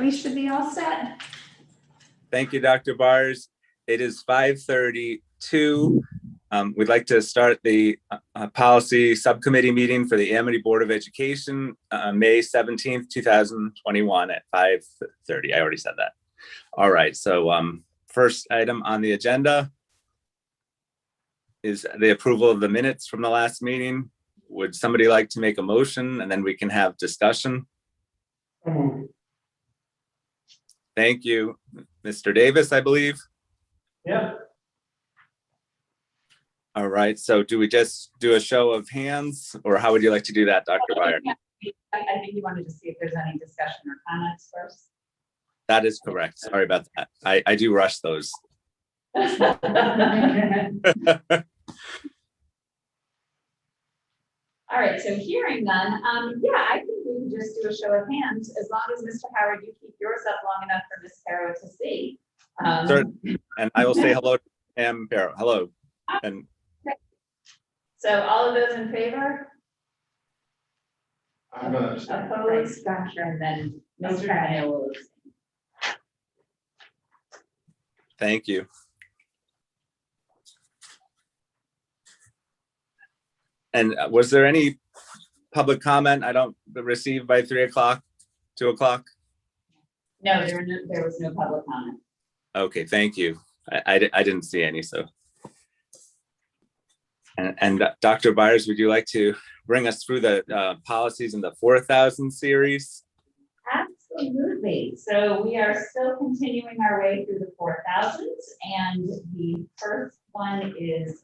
we should be all set. Thank you, Dr. Bars. It is 5:32. We'd like to start the policy subcommittee meeting for the Amity Board of Education, May 17th, 2021 at 5:30. I already said that. All right, so first item on the agenda is the approval of the minutes from the last meeting. Would somebody like to make a motion and then we can have discussion? Thank you. Mr. Davis, I believe. Yeah. All right, so do we just do a show of hands or how would you like to do that, Dr. Byer? I think you wanted to see if there's any discussion or comments first. That is correct. Sorry about that. I do rush those. All right, so hearing none, yeah, I think we can just do a show of hands as long as Mr. Howard, you keep yours up long enough for Ms. Caro to see. And I will say hello to Pam Barrow. Hello. And so all of those in favor? I'm gonna abstain. Opposed? Gotcha. And then Mr. Mayo will abstain. thank you. And was there any public comment I don't receive by 3 o'clock, 2 o'clock? No, there was no public comment. Okay, thank you. I didn't see any, so. And Dr. Byers, would you like to bring us through the policies in the 4,000 series? Absolutely. So we are still continuing our way through the 4,000s, and the first one is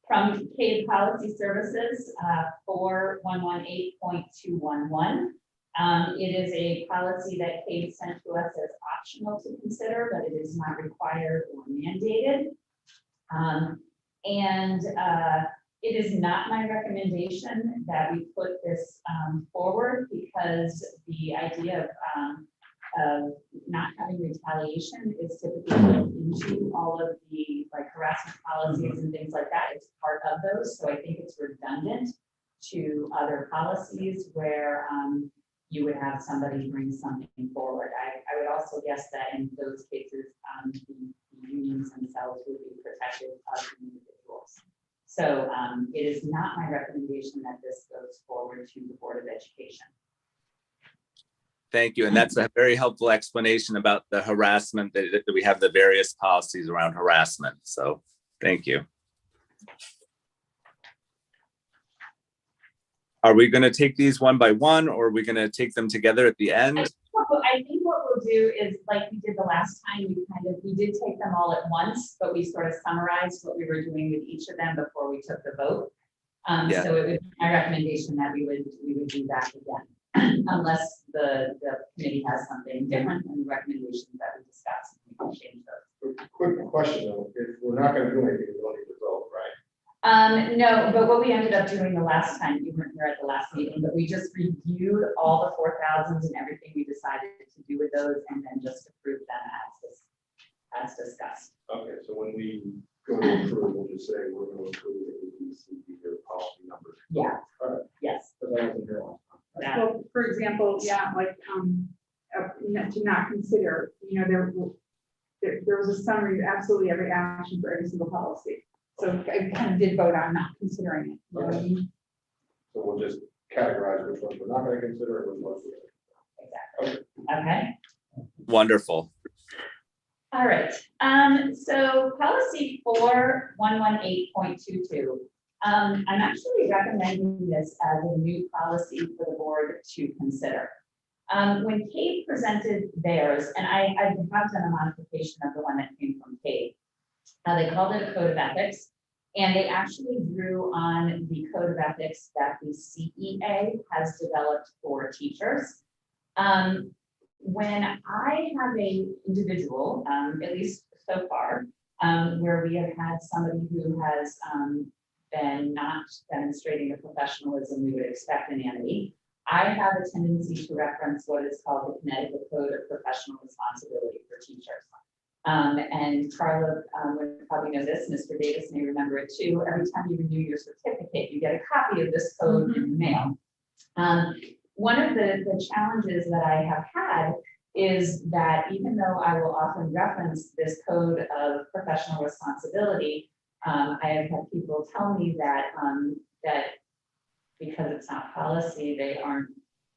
from CAVE Policy Services 4118.211. It is a policy that CAVE sent to us as optional to consider, but it is not required or mandated. It is not my recommendation that we put this forward because the idea of not having retaliation is typically built into all of the harassment policies and things like that. It's part of those, so I think it's redundant to other policies where you would have somebody bring something forward. I would also guess that in those cases, the unions themselves would be protective of the individuals. So it is not my recommendation that this goes forward to the Board of Education. Thank you. And that's a very helpful explanation about the harassment that we have the various policies around harassment. So thank you. Are we going to take these one by one or are we going to take them together at the end? I think what we'll do is like we did the last time, we did take them all at once, but we sort of summarized what we were doing with each of them before we took the vote. Yeah. So it would be my recommendation that we would do that again, unless the committee has something different than the recommendations that we discussed. We can change those. Quick question though, if we're not gonna do anything, we don't need to vote, right? No, but what we ended up doing the last time, you weren't here at the last meeting, but we just reviewed all the 4,000s and everything we decided to do with those and then just approved them as discussed. Okay, so when we go to approve, we'll just say we're gonna approve the ABCD or policy numbers. Yeah. All right. Yes. But that wasn't here last time. That- Well, for example, yeah, like to not consider, there was a summary of absolutely every action for every single policy. So I kind of did vote on not considering it. You know what I mean? So we'll just categorize which ones we're not gonna consider and which ones we're Exactly. Okay. Wonderful. All right. So policy 4118.22. I'm actually recommending this as a new policy for the board to consider. When Kate presented theirs, and I have done a modification of the one that came from Kate. They called it a code of ethics, and they actually drew on the code of ethics that the CEA has developed for teachers. When I have a individual, at least so far, where we have had somebody who has been not demonstrating the professionalism we would expect in Amity, I have a tendency to reference what is called the Connecticut Code of Professional Responsibility for Teachers. And Carla would probably know this, Mr. Davis may remember it too. Every time you renew your certificate, you get a copy of this code in the mail. One of the challenges that I have had is that even though I will often reference this code of professional responsibility, I have had people tell me that, that because it's not policy, they aren't,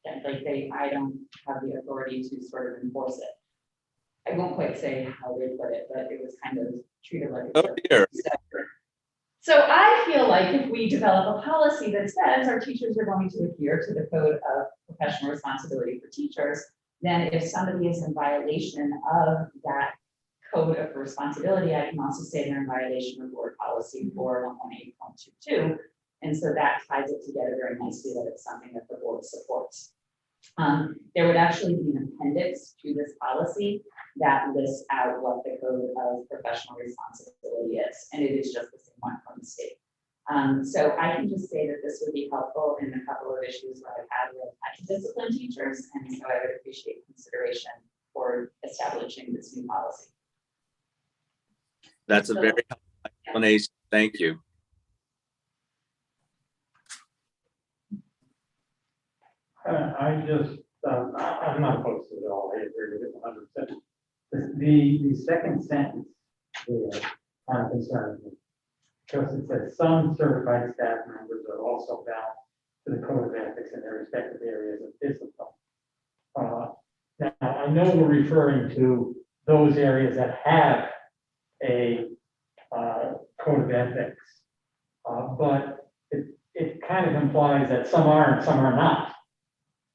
that I don't have the authority to sort of enforce it. I won't quite say how they put it, but it was kind of treated like. Oh, dear. So I feel like if we develop a policy that says our teachers are going to adhere to the code of professional responsibility for teachers, then if somebody is in violation of that code of responsibility, I can also say they're in violation of board policy 418.22. And so that ties it together very nicely that it's something that the board supports. There would actually be an appendix to this policy that lists out what the code of professional responsibility is, and it is just the same one from the state. So I can just say that this would be helpful in a couple of issues where I've had with discipline teachers, and so I would appreciate consideration for establishing this new policy. That's a very helpful explanation. Thank you. I just, I'm not opposed to it all, I agree with it 100%. The second sentence there kind of concerns me. Because it says some certified staff members are also bound to the code of ethics in their respective areas of discipline. Now, I know we're referring to those areas that have a code of ethics, but it kind of implies that some are and some are not.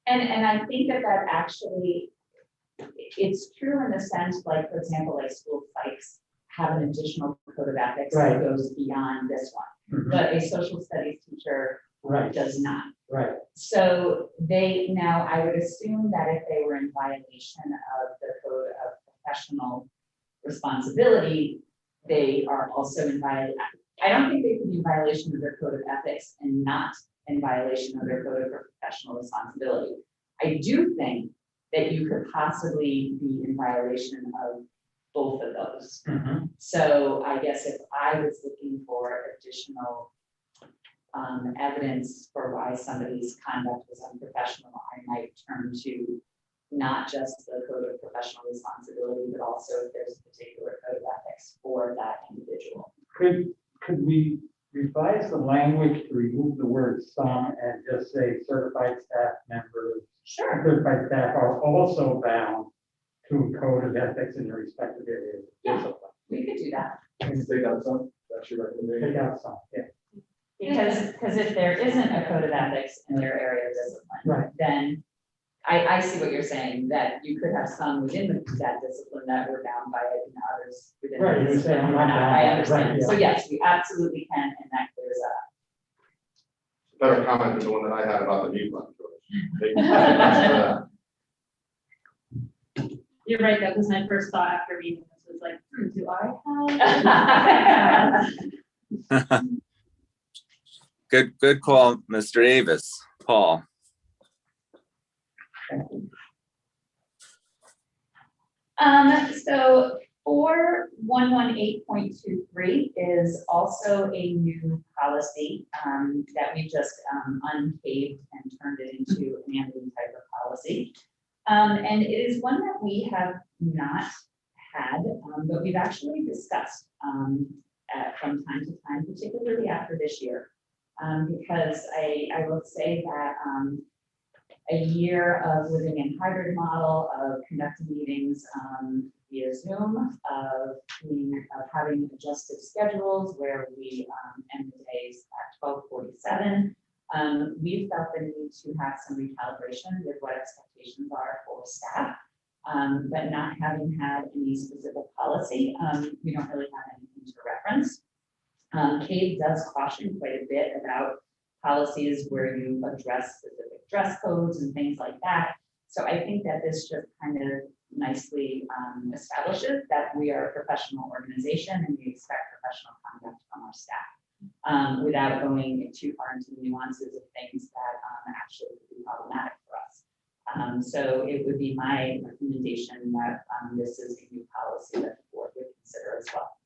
And I think that actually, it's true in the sense, like, for example, like school psychs have an additional code of ethics Right. that goes beyond this one, Mhm. but a social studies teacher Right, does not. right. So now I would assume that if they were in violation of the code of professional responsibility, they are also in violation. I don't think they could be in violation of their code of ethics and not in violation of their code of professional responsibility. I do think that you could possibly be in violation of both of those. Mhm. So I guess if I was looking for additional evidence for why somebody's conduct was unprofessional, I might turn to not just the code of professional responsibility, but also if there's a particular code of ethics for that individual. Could we revise the language to remove the word some and just say certified staff members? Sure. Certified staff are also bound to a code of ethics in their respective areas of Yeah. discipline. We could do that. Take out some, that's your Take recommendation. out some, yeah. Because if there isn't a code of ethics in their area of discipline, Right. then I see what you're saying, that you could have some within that discipline that were bound by it and others within Right, the you're discipline saying were I'm not. not bound I by it, understand. right, yeah. So yes, we absolutely can, and that clears up. Better comment than the one that I had about the mute button, George. Thank you very much for that. You're right, that was my first thought after reading this, was like, do I have? Good call, Mr. Davis. Paul. So 4118.23 is also a new policy that we just uncaved and turned it into an Amity type of policy. And it is one that we have not had, but we've actually discussed from time to time, particularly after this year. Because I will say that a year of living in hybrid model, of conducting meetings via Zoom, of having adjusted schedules where we end the days at 12:47. We felt the need to have some recalibration with what expectations are for staff, but not having had any specific policy, we don't really have anything to reference. CAVE does caution quite a bit about policies where you address specific dress codes and things like that. So I think that this just kind of nicely establishes that we are a professional organization and we expect professional conduct from our staff without going too far into the nuances of things that actually could be problematic for us. So it would be my recommendation that this is a new policy that the board would consider as well.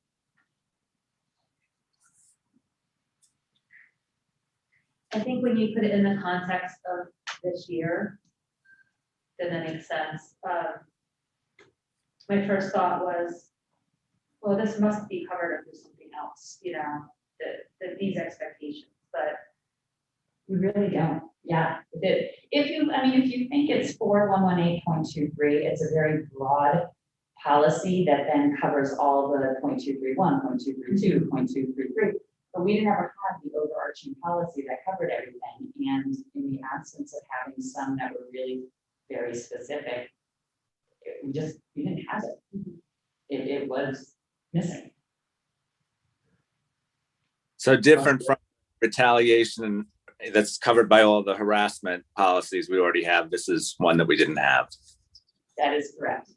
I think when you put it in the context of this year, then that makes sense. my first thought was, well, this must be covered under something else, you know, that these expectations, but We really don't, yeah. If you think it's 4118.23, it's a very broad policy that then covers all the 0.231, 0.232, 0.233. But we never had the overarching policy that covered everything, and in the absence of having some that were really very specific, we didn't have it. It was missing. So different from retaliation that's covered by all the harassment policies we already have. This is one that we didn't have. That is correct.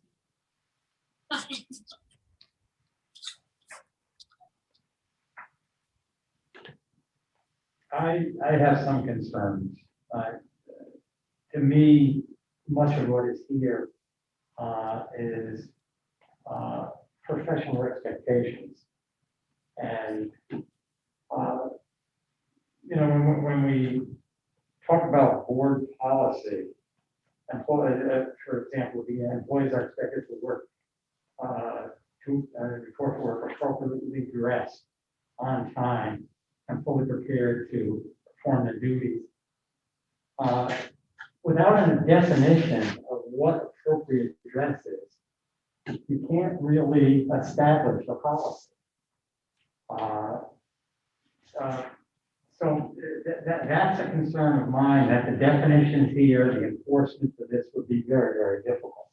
I have some concerns. To me, much of what is here is professional expectations. And, you know, when we talk about board policy, for example, the employees are expected to work report to work appropriately dressed, on time, and fully prepared to perform the duties. Without a definition of what appropriate dress is, you can't really establish a policy. So that's a concern of mine, that the definitions here, the enforcement of this would be very, very difficult.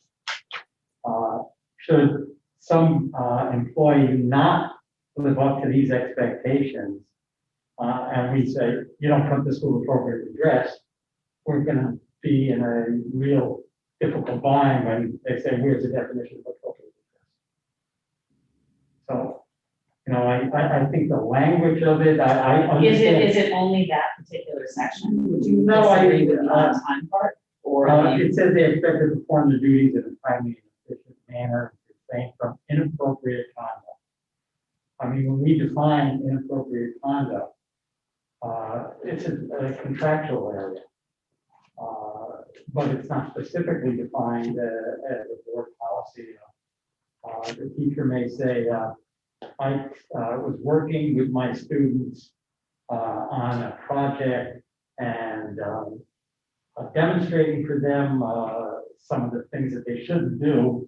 Should some employee not live up to these expectations, and we say, you don't come to school appropriately dressed, we're gonna be in a real difficult bind when they say, where's the definition of appropriately dressed? So, you know, I think the language of it, I understand. Is it only that particular section? Would you No, I- disagree with the on-time part? Or It says they expect to perform the duties in a timely and efficient manner, refrain from inappropriate conduct. I mean, when we define inappropriate conduct, it's a contractual area. But it's not specifically defined as a board policy. The teacher may say, I was working with my students on a project and demonstrating for them some of the things that they shouldn't do.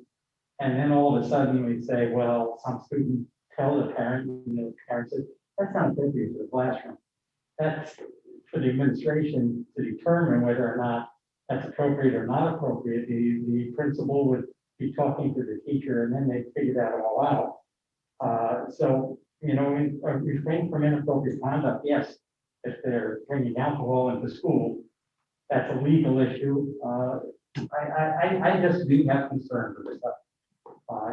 And then all of a sudden we say, well, some student tell the parent, and the parent says, that's not appropriate for the classroom. That's for the administration to determine whether or not that's appropriate or not appropriate. The principal would be talking to the teacher and then they figure that all out. So, you know, refrain from inappropriate conduct, yes, if they're bringing alcohol into school, that's a legal issue. I just do have concerns with this stuff.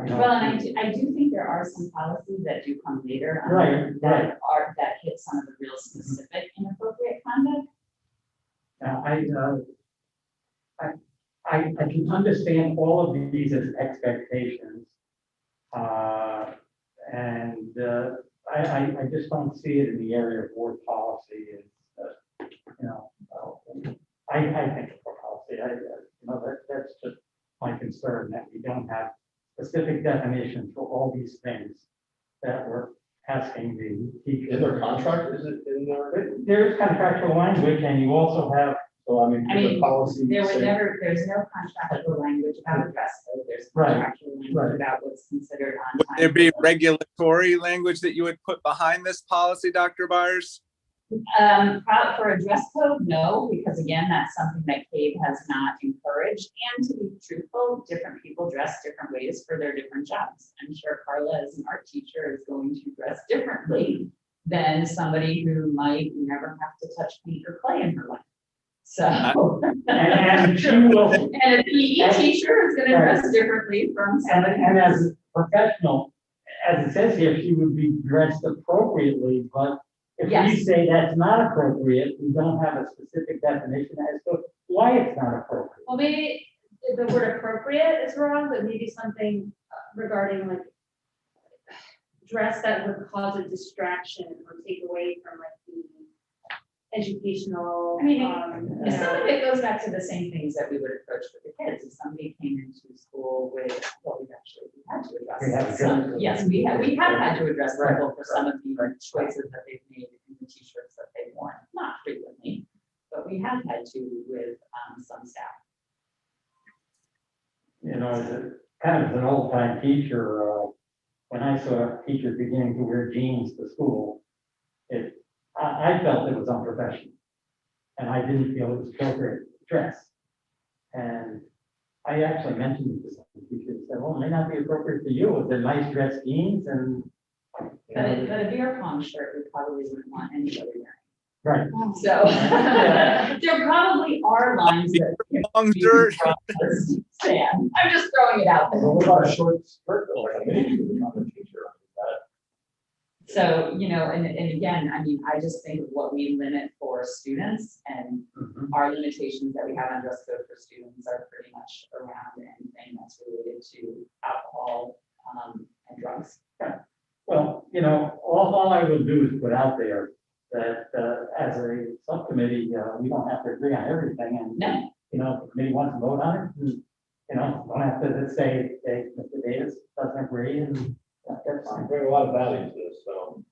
You know, well, and I do think there are some policies that do come later. Right. That hit some of the real specific inappropriate conduct. Now, I can understand all of these as expectations. And I just don't see it in the area of board policy. It's, you know, I think it's a policy. You know, that's just my concern, that we don't have specific definitions for all these things that we're asking the teachers. In their contract, is it in there? There is contractual language, and you also have. So I mean, the policy. There's say- no contractual language about dress code. There's Right, contractual language right. about what's considered on Would time. there be regulatory language that you would put behind this policy, Dr. Byers? For a dress code, no, because again, that's something that CAVE has not encouraged. And to be truthful, different people dress different ways for their different jobs. I'm sure Carla, as an art teacher, is going to dress differently than somebody who might never have to touch paint or clay in her life. So, And she will, and a PE teacher is gonna dress differently from somebody. and as a professional, as it says here, she would be dressed appropriately, but if we Yes. say that's not appropriate, we don't have a specific definition as to why it's not appropriate. well, maybe the word appropriate is wrong, but maybe something regarding like dress that would cause a distraction or take away from like educational. I mean, you some know, of it goes back to the same things that we would approach with the kids. If somebody came into school with, well, we had to We have address some, addressed- yes, we have had to address Right, people for some of the right. choices that they've made in the t-shirts that they've worn, not frequently, but we have had to with, some staff. You know, as a kind of as an old time teacher, when I saw teachers beginning to wear jeans to school, I felt it was unprofessional. And I didn't feel it was appropriate dress. And I actually mentioned it to some teachers, said, well, it may not be appropriate for you, if they're nice dress jeans and. you But know, but a beer pong shirt, we probably wouldn't want anybody wearing. Right, So there probably are lines that. Long shirt. Stan, I'm just throwing it out Well, there. what about a short skirt, though, like a mini, on the teacher? So, you know, and again, I mean, I just think of what we limit for students and Mhm. our limitations that we have on dress code for students are pretty much around anything that's related to alcohol, and drugs. well, you know, all I will do is put out there that, as a subcommittee, we don't have to agree on everything, and, No, you know, if the committee wants to vote on it, and, you know, don't have to say, Mr. Davis doesn't agree, and that's I fine. bring a lot of value to this, so,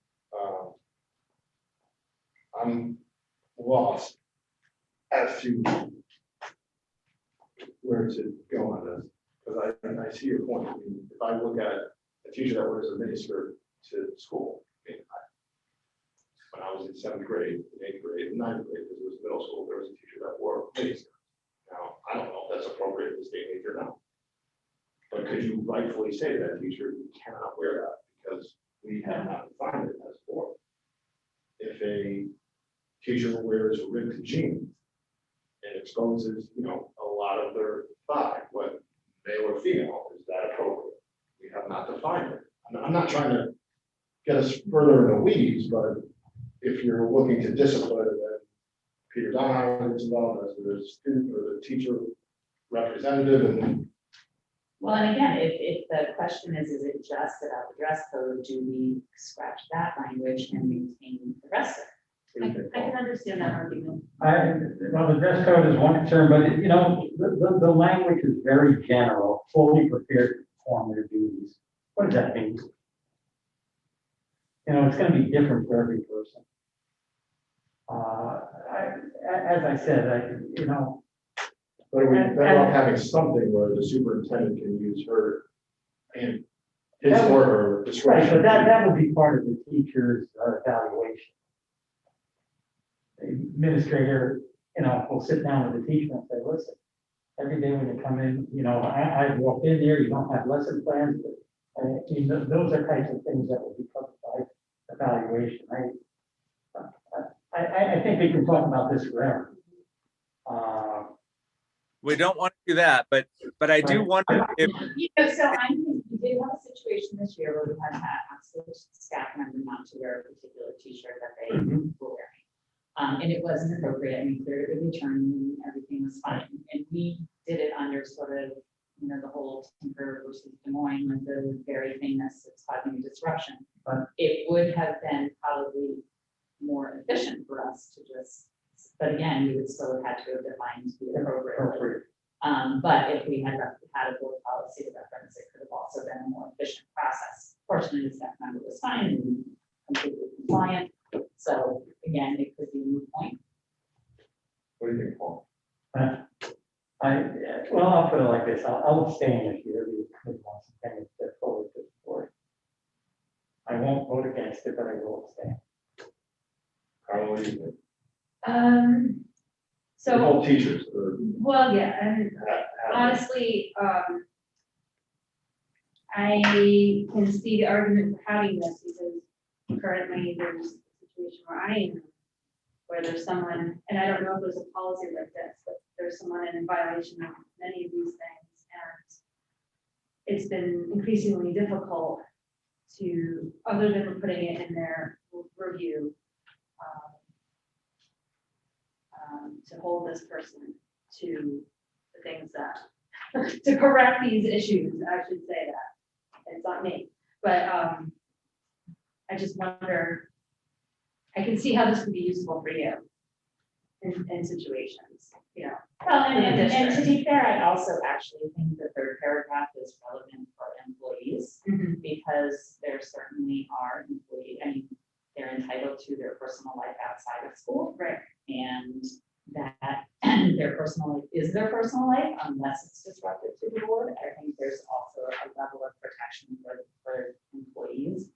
I'm lost as to where to go on this, because I see your point. I mean, if I look at a teacher that wears a miniskirt to school, I mean, when I was in 7th grade, in 8th grade, in 9th grade, because it was middle school, there was a teacher that wore a miniskirt. Now, I don't know if that's appropriate in this day and age or not. But could you rightfully say to that teacher, you cannot wear that because we have not defined it as a board? If a teacher wears ripped jeans, it exposes, you know, a lot of their thigh, what male or female, is that appropriate? We have not defined it. I'm not trying to get us further in the weeds, but if you're looking to discipline, then Peter Donahue is involved as the student or the teacher representative, and well, and again, if the question is it just about the dress code, do we scratch that language and maintain the rest of it? I can understand that argument. Well, the dress code is one concern, but, you know, the language is very general, fully prepared to perform their duties. What does that mean? You know, it's gonna be different for every person. As I said, you know, but are we better off having something where the superintendent can use her and his or her right, discretion? but that would be part of the teacher's evaluation. The administrator, you know, will sit down with the teacher and say, listen, every day when you come in, you know, I walked in there, you don't have lesson plans, but you know, those are types of things that will be covered by evaluation. I think we can talk about this forever. We don't want to do that, but I do wonder if, You know, so I think we did have a situation this year where we had to ask the staff member not to wear a particular t-shirt that they Mhm. were wearing. And it wasn't appropriate, and we cleared it with the attorney, and everything was fine. And we did it under sort of, you know, the whole Tinker versus Des Moines, with the very famous, it's causing a disruption. Right. It would have been probably more efficient for us to just, but again, we would still have had to have defined the appropriate. But if we had had a board policy to reference, it could have also been a more efficient process. Fortunately, the staff member was fine and completely compliant. So again, it could be a moot point. What do you think, Paul? Well, I'll put it like this, I'll abstain if you really want something to step forward to the board. I won't vote against it, but I will abstain. Carl, what do you think? The So, whole teachers, or well, yeah, and honestly, I can see the argument for having this because currently there's a situation where I am, where there's someone, and I don't know if there's a policy like this, but there's someone in violation of many of these things, and it's been increasingly difficult to, other than putting it in their review, to hold this person to the things that, to correct these issues, I should say that. It's not me, but I just wonder, I can see how this could be useful for you, in situations, you know. Well, in the and to district. be fair, I also actually think the third paragraph is relevant for employees, Mhm. because there certainly are I mean, they're entitled to their personal life outside of school. Right. And that their personal life is their personal life unless it's disruptive to the board. I think there's also a level of protection for employees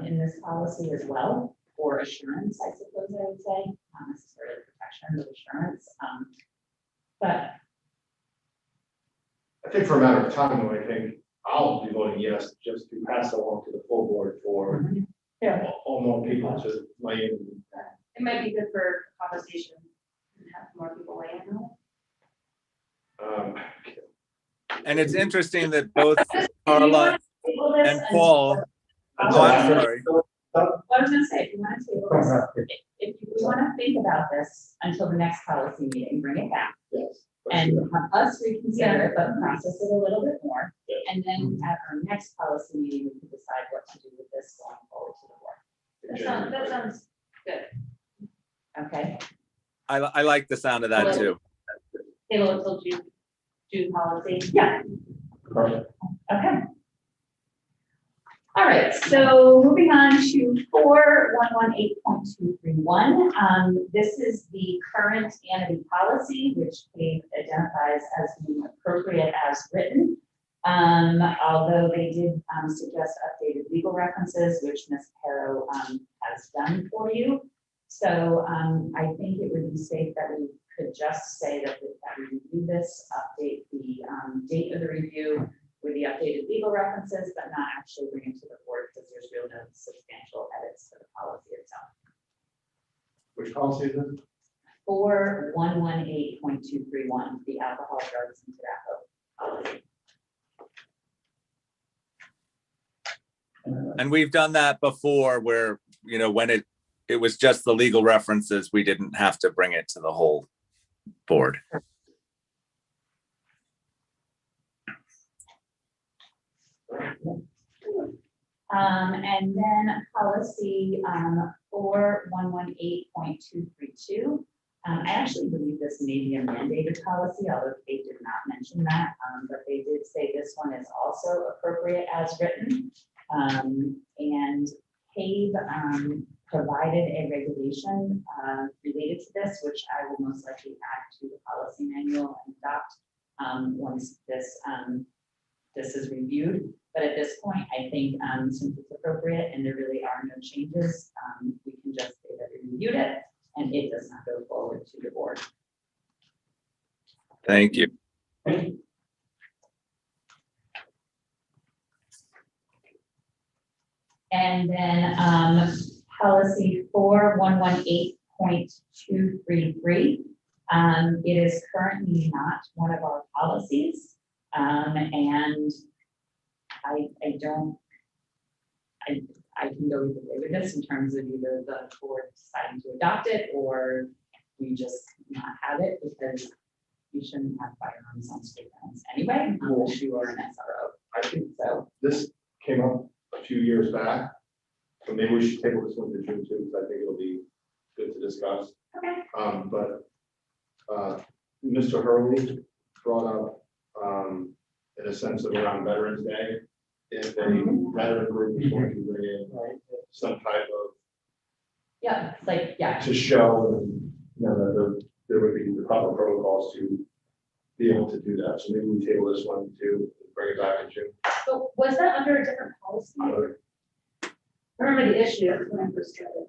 in this policy as well, or assurance, I suppose I would say, not necessarily protection, but assurance. But I think for a matter of time, though, I think I'll be voting yes, just to pass along to the full board for yeah, all more people to weigh in. It might be good for conversation and have more people weigh in on it. And it's interesting that both do you Carla want to table this and Paul, until- oh, I'm sorry. What I was gonna say, if you want to table this, if we want to think about this until the next policy meeting, bring it back. Yes. And have us reconsider it, but process it a little bit more. Yeah. And then at our next policy meeting, we can decide what to do with this going forward to the board. That sounds good. Okay, I like the sound of that too. Table until June policy. yeah, Perfect. okay. All right, so moving on to 4118.231. This is the current Amity policy, which Kate identifies as being appropriate as written. Although they did suggest updated legal references, which Ms. Harrow has done for you. So I think it would be safe that we could just say that we review this, update the date of the review with the updated legal references, but not actually bring it to the board because there's real no substantial edits to the policy itself. Which policy is it? 4118.231, the alcohol, drugs, and tobacco policy. And we've done that before where, you know, when it was just the legal references, we didn't have to bring it to the whole board. And then policy 4118.232. I actually believe this may be a mandated policy, although they did not mention that, but they did say this one is also appropriate as written. And CABE provided a regulation related to this, which I will most likely add to the policy manual and adopt once this is reviewed. But at this point, I think since it's appropriate and there really are no changes, we can just say that we reviewed it and it does not go forward to the board. Thank you. And then policy 4118.233. It is currently not one of our policies. And I can go either way with this in terms of either the board deciding to adopt it or we just not have it, because you shouldn't have firearms on school grounds anyway, unless you are an SRO. I think So, this came up a few years back, so maybe we should table this one to June too, because I think it'll be good to discuss. okay. But Mr. Hurley brought up, in a sense of around Veterans Day, if a veteran group is going to bring in some type of, Yeah, like, yeah, to show, you know, that there would be the proper protocols to be able to do that. So maybe we table this one too, bring it back in June. But was that under a different policy? I remember the issue when I first started.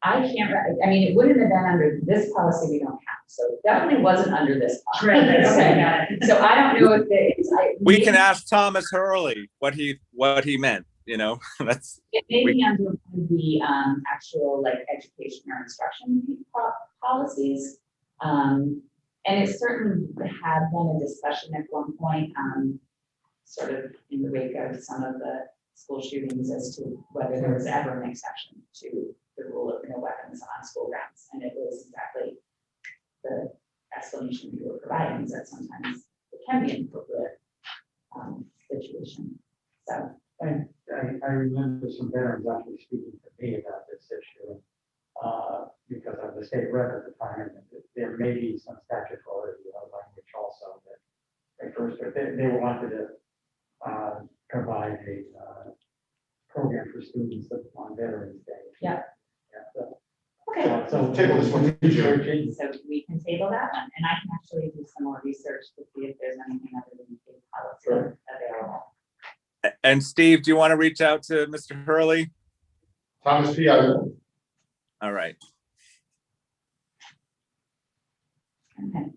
I can't, I mean, it wouldn't have been under this policy we don't have, so it definitely wasn't under this. policy. Okay, got it. So I don't know if it's. We can ask Thomas Hurley what he meant, you know, that's, It may be under the actual like education or instruction policies. And it certainly had been a discussion at one point, sort of in the wake of some of the school shootings as to whether there was ever an exception to the rule of no weapons on school grounds. And it was exactly the explanation we were providing, is that sometimes it can be an appropriate situation. So, And I remember some veterans actually speaking to me about this issue. because of the state rep at the time, and there may be some statutory language also that refers to it. They wanted to provide a program for students on Veterans Day. Yeah. Yeah, so- Okay, So Table this one. research it. so we can table that one, and I can actually do some more research to see if there's anything other than state policy available. And Steve, do you want to reach out to Mr. Hurley? Thomas P. I will. All right. Okay.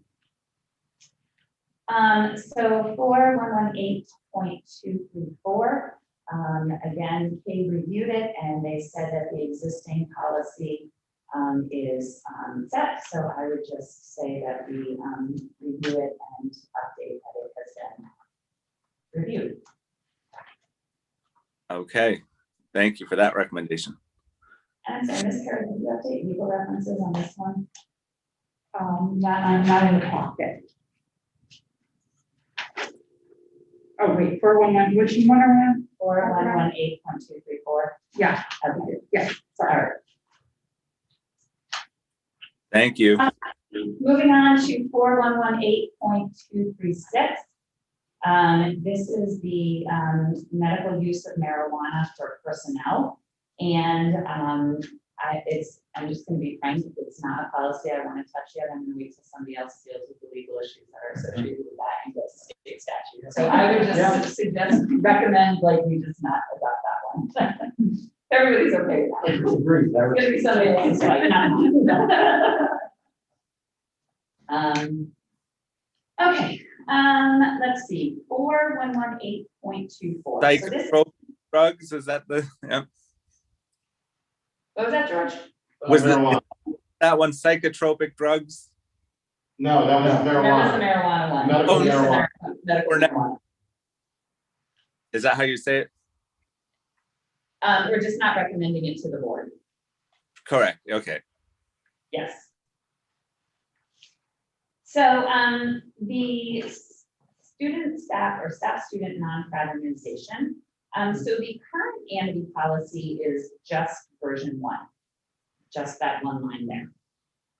So 4118.234, again, Kay reviewed it and they said that the existing policy is set. So I would just say that we review it and update that it has been reviewed. Okay. Thank you for that recommendation. And so, Ms. Carey, did you update legal references on this one? Not in the pocket. Oh, wait, 411, which one are we on? 4118.234. Yeah, Okay. yeah, All sorry. right. Thank you. Moving on to 4118.236. This is the medical use of marijuana for personnel. And I'm just going to be frank, if it's not a policy I want to touch yet, I'm going to wait till somebody else deals with the legal issues that are associated with that and gets to state statute. So I would just recommend like we just not adopt that one. Everybody's okay with that. It's gonna be somebody else's fight, not mine. Okay, let's see, 4118.24. So this, Psychotropic drugs, is that the, yeah, what was that, George? Was the- Marijuana. that one psychotropic drugs? No, that was That was the marijuana. marijuana one. Medical Oh, this is marijuana. Medical Or no- marijuana. Is that how you say it? We're just not recommending it to the board. Correct. Okay. Yes. So, the student staff or staff student non-fraternization. So the current Amity policy is just version 1, just that one line there.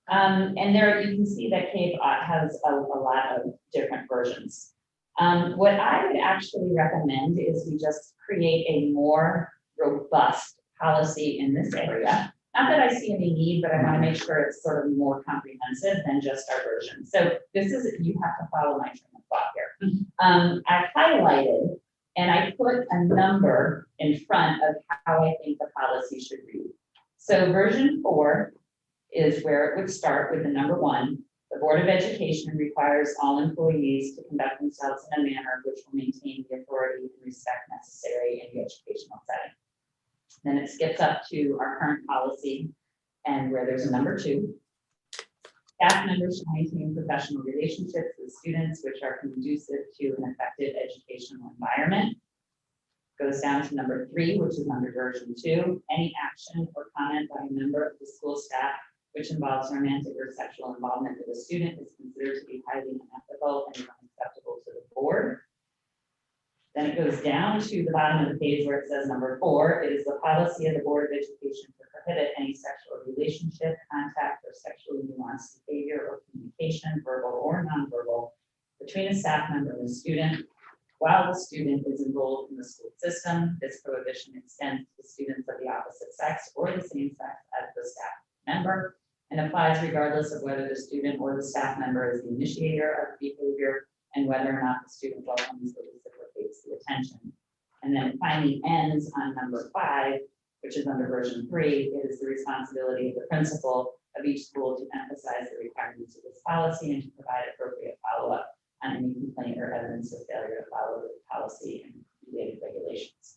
And there you can see that Cape has a lot of different versions. What I would actually recommend is we just create a more robust policy in this area. Not that I see any need, but I want to make sure it's sort of more comprehensive than just our version. So this is, you have to follow my train of thought here. I highlighted and I put a number in front of how I think the policy should read. So version 4 is where it would start with the number 1. The Board of Education requires all employees to conduct themselves in a manner which will maintain the authority and respect necessary in the educational setting. Then it skips up to our current policy and where there's a number 2. Staff members should maintain professional relationships with students which are conducive to an effective educational environment. Goes down to number 3, which is under version 2. Any action or comment by a member of the school staff which involves romantic or sexual involvement with a student is considered to be highly unethical and unacceptable to the board. Then it goes down to the bottom of the page where it says number 4, it is the policy of the Board of Education to prohibit any sexual relationship, contact, or sexually nuanced behavior or communication, verbal or nonverbal, between a staff member and a student while the student is enrolled in the school system. This prohibition extends to students of the opposite sex or the same sex as the staff member and applies regardless of whether the student or the staff member is the initiator of the behavior and whether or not the student welcomes or reciprocates the attention. And then it finally ends on number 5, which is under version 3. It is the responsibility of the principal of each school to emphasize the requirements of this policy and to provide appropriate follow-up on any complaint or evidence of failure to follow the policy and related regulations.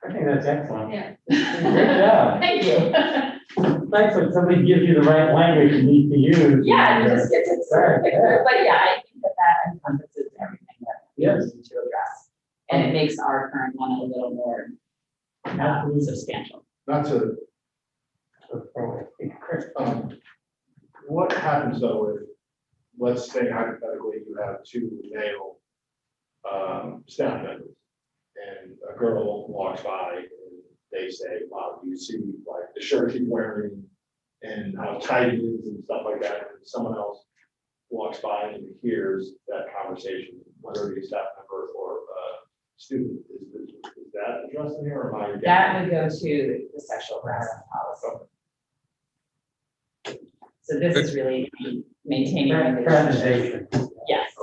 I think that's excellent. Yeah. Great job. Thank you. Thanks when somebody gives you the right language you need to use. Yeah, and it just gets it started. Right, yeah. But yeah, I think that that encompasses everything that we Yes. need to address. And it makes our current one a little more substantial. Not to, what happens though if, let's say hypothetically, you have 2 male staff members and a girl walks by and they say, wow, you see like the shirt he's wearing and how tight it is and stuff like that, and someone else walks by and hears that conversation, whether it be a staff member or a student, is that addressed in here, or am I? That would go to the sexual harassment policy. So this is really maintaining. relationships. Presentation. Yes.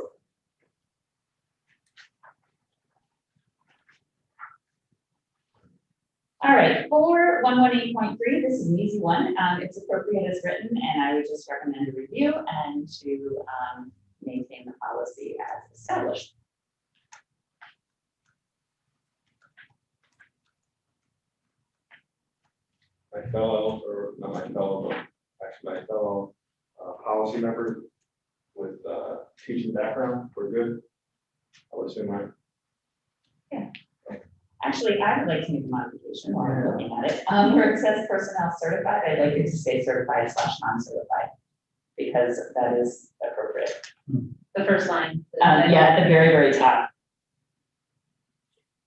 All right, for 118.3, this is an easy one. It's appropriate as written, and I would just recommend a review and to maintain the policy as established. My fellow, or not my fellow, but actually my fellow policy member with teaching background, we're good. I would assume I. Actually, I would like to make a modification while I'm looking at it. Where it says personnel certified, I'd like it to say certified / non-certified, because that is appropriate. The first line. Yeah, at the very, very top.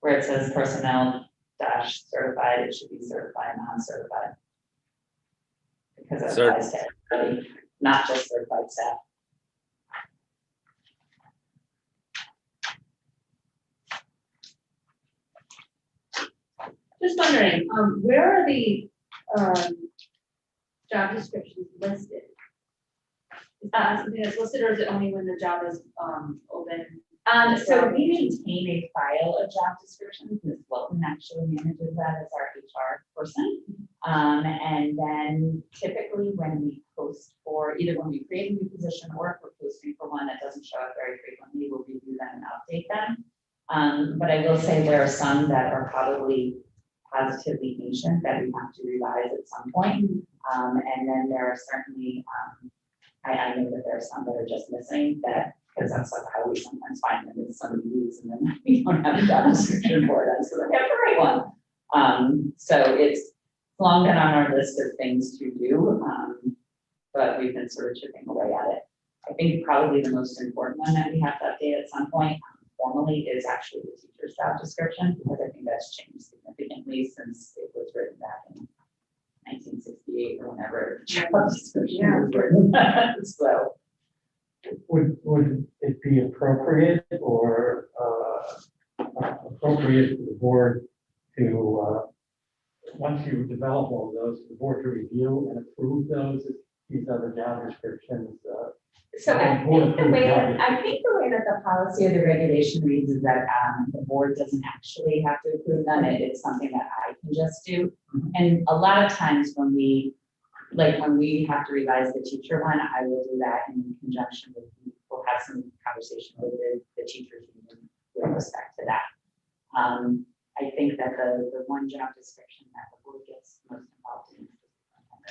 Where it says personnel / certified, it should be certified, non-certified. Because it applies to everybody, not just certified staff. Just wondering, where are the, job descriptions listed? Is that something that's listed, or is it only when the job is, open? So we maintain a file of job descriptions. Ms. Wilton actually manages that as our HR person. And then typically when we post for, either when we create a new position or if we're posting for one that doesn't show up very frequently, we'll review them and update them. But I will say there are some that are probably positively ancient that we have to revise at some point. And then there are certainly, I know that there are some that are just missing that, because that's like how we sometimes find them, is somebody leaves and then we don't have a job description for them, so we have to write one. So it's long been on our list of things to do, but we've been sort of chipping away at it. I think probably the most important one that we have to update at some point formally is actually the teacher's job description, because I think that's changed significantly since it was written back in 1968 or whenever the job description was written. So. Would it be appropriate or appropriate for the board to, once you develop all those, the board to review and approve these other job descriptions? So I think the way that the policy or the regulation reads is that the board doesn't actually have to approve them. It's something that I can just do. And a lot of times when we have to revise the teacher one, I will do that in conjunction with, we'll have some conversation with the teachers union with respect to that. I think that the one job description that the board gets most involved in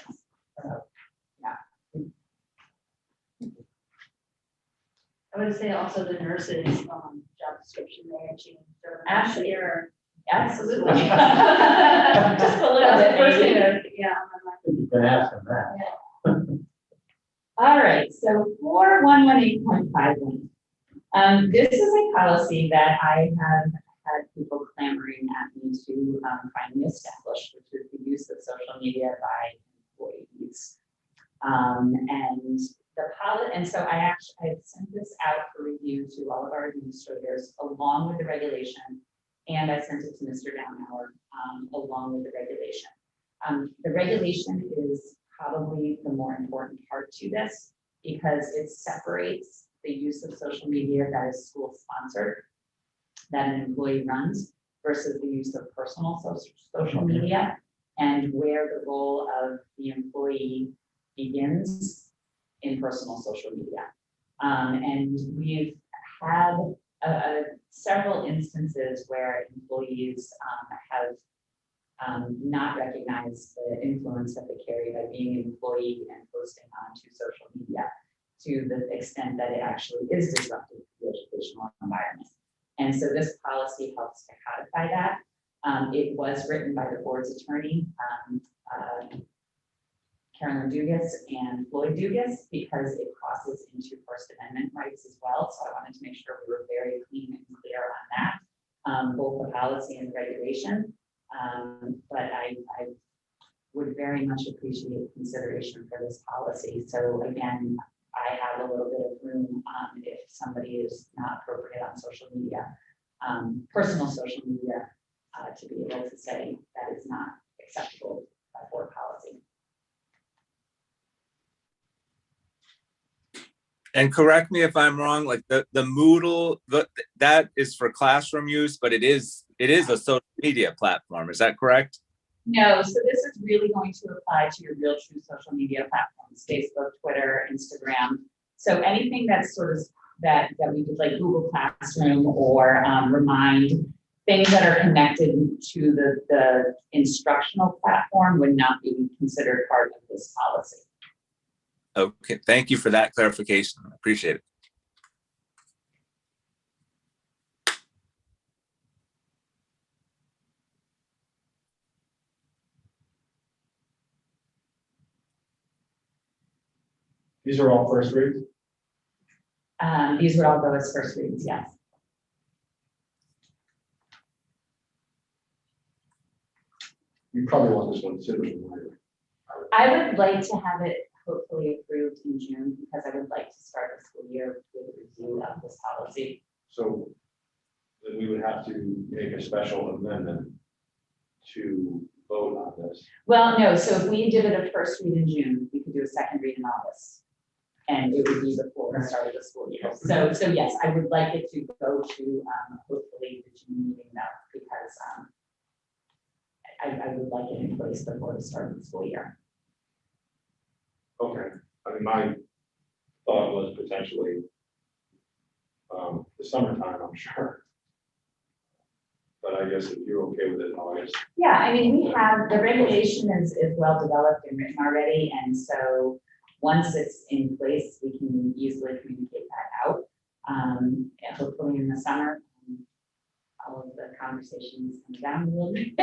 is so, yeah. I would say also the nurses, job description there, changed. Absolutely. Absolutely. Just a little bit, maybe. Yeah. You can ask them that. All right, so for 118.51, this is a policy that I have had people clamoring at me to finally establish, which is the use of social media by employees. And so I sent this out for review to all of our administrators along with the regulation, and I sent it to Mr. Downhour along with the regulation. The regulation is probably the more important part to this because it separates the use of social media that is school sponsored, that an employee runs, versus the use of personal social media, and where the role of the employee begins in personal social media. And we've had several instances where employees have not recognized the influence that they carry by being an employee and posting onto social media to the extent that it actually is disruptive to the educational environment. And so this policy helps to codify that. It was written by the board's attorney, Carolyn Dugas and Floyd Dugas, because it crosses into First Amendment rights as well. So I wanted to make sure we were very clean and clear on that, both the policy and the regulation. But I would very much appreciate consideration for this policy. So again, I have a little bit of room if somebody is not appropriate on social media, personal social media, to be able to say that is not acceptable by board policy. And correct me if I'm wrong, like the Moodle, that is for classroom use, but it is a social media platform. Is that correct? No, so this is really going to apply to your real true social media platforms, Facebook, Twitter, Instagram. So anything that's sort of that we did like Google Classroom or Remind, things that are connected to the instructional platform would not be considered part of this policy. Okay, thank you for that clarification. I appreciate it. These are all first reads? These would all go as first reads, yes. You probably want this one sooner than later. I would like to have it hopefully approved in June because I would like to start the school year with a review of this policy. So then we would have to make a special amendment to vote on this. Well, no, so if we did it a first read in June, we could do a second read in August. And it would be before the start of the school year. So yes, I would like it to go to hopefully the June meeting now because I would like it in place before the start of the school year. Okay, I mean, my thought was potentially the summertime, I'm sure. But I guess if you're okay with it in August. Yeah, I mean, we have, the regulation is well developed and written already, and so once it's in place, we can easily communicate that out. And hopefully in the summer, all of the conversations come down a little bit.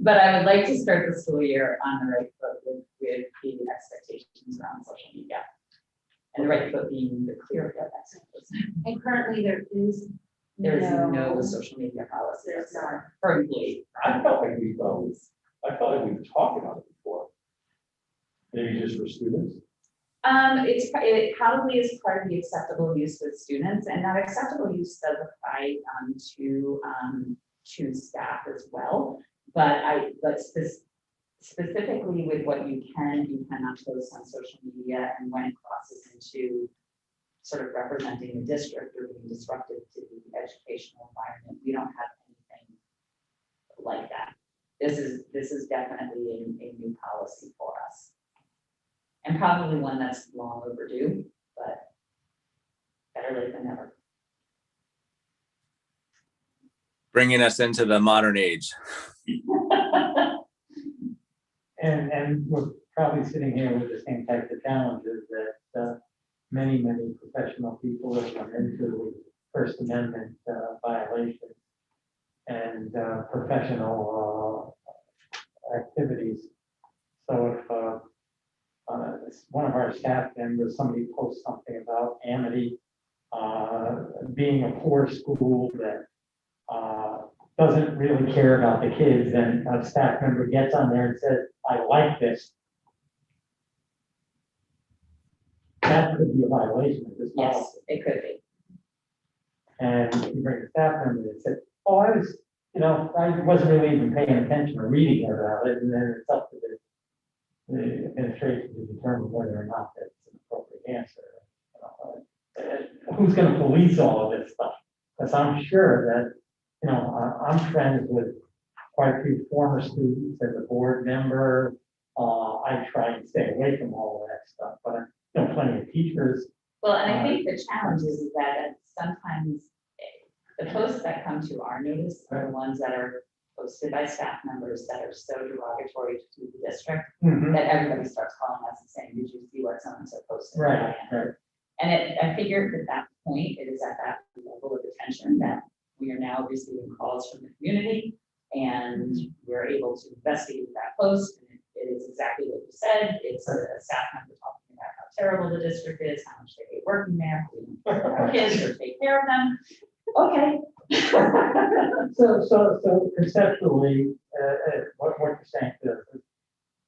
But I would like to start the school year on the right foot with the expectations around social media. And the right foot being the clear foot, that's And currently there is no social media policy There's not. for employees. I felt like we talked about it before. Maybe just for students. It probably is part of the acceptable use with students, and that acceptable use does apply to staff as well. But specifically with what you cannot post on social media, and when it crosses into sort of representing the district or being disruptive to the educational environment, we don't have anything like that. This is definitely a new policy for us. And probably one that's long overdue, but better late than never. Bringing us into the modern age. And we're probably sitting here with the same types of challenges that many professional people have run into First Amendment violations and professional activities. So if one of our staff members, somebody posts something about Amity being a poor school that doesn't really care about the kids, and a staff member gets on there and says, I like this. That could be a violation of this Yes, policy. it could be. And you bring a staff member that said, oh, I wasn't really even paying attention or reading about it, and then it's up to the administration to determine whether or not that's an appropriate answer. Who's going to police all of this stuff? Because I'm sure that, I'm friends with quite a few former students as a board member. I try and stay away from all of that stuff, but I know plenty of teachers. Well, and I think the challenge is that sometimes the posts that come to our notice are the ones that are posted by staff members that are so derogatory to the district that everybody starts calling us and saying, did you see what so-and-so posted? Right. And I figured at that point, it is at that level of attention that we are now receiving calls from the community, and we're able to investigate that post. And it is exactly what you said. It's a staff member talking about how terrible the district is, how much they hate working there, how we don't care about our kids or take care of them. Okay, So conceptually, what you're saying is,